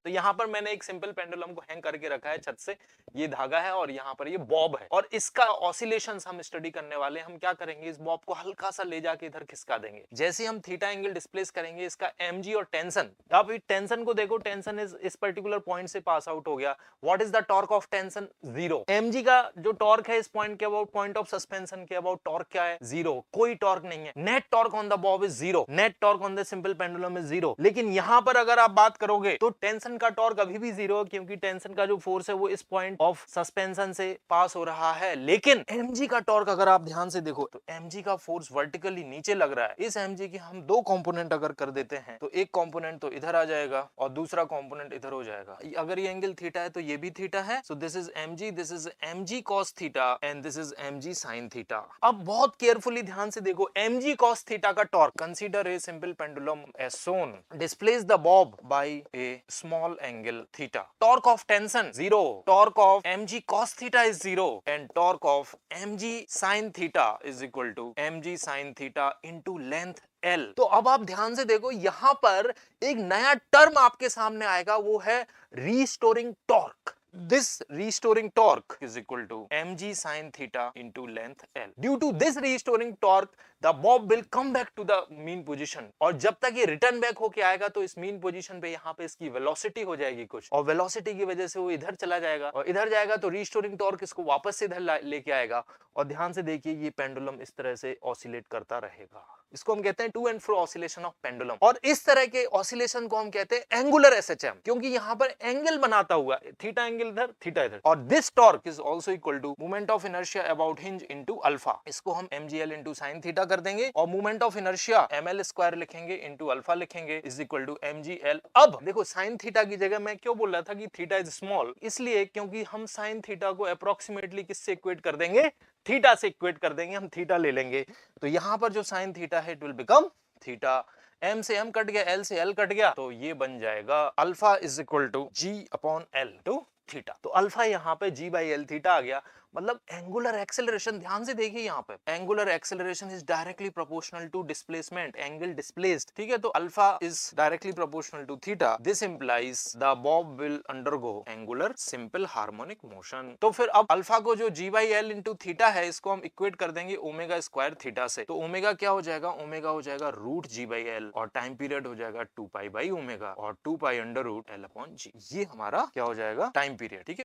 तो यहाँ पर मैंने एक सिंपल पेंडुलम को हैंग करके रखा है छत से, ये धागा है और यहाँ पर ये बॉब है और इसका ऑसिलेशंस हम स्टडी करने वाले हैं। हम क्या करेंगे, इस बॉब को हल्का सा ले जाके इधर खिसका देंगे। जैसे हम थीटा एंगल डिस्प्लेस करेंगे, इसका mg और टेंशन, आप टेंशन को देखो, टेंशन इस पर्टिकुलर पॉइंट से पास आउट हो गया। What is the torque of tension? 0। mg का जो टॉर्क है इस पॉइंट के अबाउट, पॉइंट ऑफ सस्पेंशन के अबाउट, टॉर्क क्या है? 0, कोई टॉर्क नहीं है। Net torque on the Bob is 0, net torque on the simple pendulum is 0। लेकिन यहां पर अगर आप बात करोगे तो टेंशन का टॉर्क अभी भी 0 है, क्योंकि टेंशन का जो फोर्स है वो इस पॉइंट ऑफ सस्पेंशन से पास हो रहा है। लेकिन mg का टॉर्क अगर आप ध्यान से देखो तो mg का फोर्स वर्टिकली नीचे लग रहा है। इस mg के हम दो कंपोनेंट अगर कर देते हैं तो एक कंपोनेंट तो इधर आ जाएगा और दूसरा कंपोनेंट इधर हो जाएगा। अगर ये एंगल थीटा है तो ये भी थीटा है। So this is mg cos theta and this is mg sin theta. अब बहुत केयरफुली ध्यान से देखो, mg cos थीटा का torque, consider a simple pendulum as shown, displace the bob by a small angle theta. Torque of tension 0, torque of mg cos theta is 0 and torque of mg sin theta is equal to mg sin theta into length L। तो अब आप ध्यान से देखो, यहां पर एक नया टर्म आपके सामने आएगा, वो है restoring torque. This restoring torque is equal to mg sin theta into length L. Due to this restoring torque, the bob will come back to the mean position. और जब तक ये रिटर्न बैक होके आएगा तो इस मीन पोजीशन पे यहाँ पे इसकी वेलोसिटी हो जाएगी कुछ, और वेलोसिटी की वजह से वो इधर चला जाएगा, और इधर जाएगा तो रीस्टोरिंग टॉर्क इसको वापस से इधर लेके आएगा। और ध्यान से देखिए, ये पेंडुलम इस तरह से ऑसिलेट करता रहेगा। इसको हम कहते हैं to and fro oscillation of pendulum. और इस तरह के ऑसिलेशन को हम कहते हैं एंगुलर एसएचएम, क्योंकि यहाँ पर एंगल बनाता हुआ, थीटा एंगल इधर, थीटा इधर। और this torque is also equal to moment of inertia about hinge into alpha. इसको हम mgl इनटू sin थीटा कर देंगे और moment of inertia ml square लिखेंगे इनटू अल्फा लिखेंगे इज इक्वल टू mgl। अब देखो, sin थीटा की जगह मैं क्यों बोल रहा था कि थीटा इज स्मॉल, इसलिए क्योंकि हम sin थीटा को अप्रोक्सीमेटली किससे इक्वेट कर देंगे? थीटा से इक्वेट कर देंगे। हम थीटा ले लेंगे तो यहां पर जो sin थीटा है it will become theta. m से m कट गया, l से l कट गया, तो ये बन जाएगा alpha is equal to g upon l to theta. तो अल्फा यहाँ पे g बाई एल थीटा आ गया। मतलब एंगुलर एक्सेलरेशन, ध्यान से देखिए यहाँ पे, angular acceleration is directly proportional to displacement, angle displaced. ठीक है, तो alpha is directly proportional to theta. This implies the Bob will undergo angular simple harmonic motion. तो फिर अब अल्फा को जो g by L into theta है, इसको हम इक्वेट कर देंगे ओमेगा स्क्वायर थीटा से। तो ओमेगा क्या हो जाएगा? ओमेगा हो जाएगा रूट g बाई एल और टाइम पीरियड हो जाएगा 2 पाई बाई ओमेगा और 2 pi under root l upon g। ये हमारा क्या हो जाएगा? Time period. ठीक है।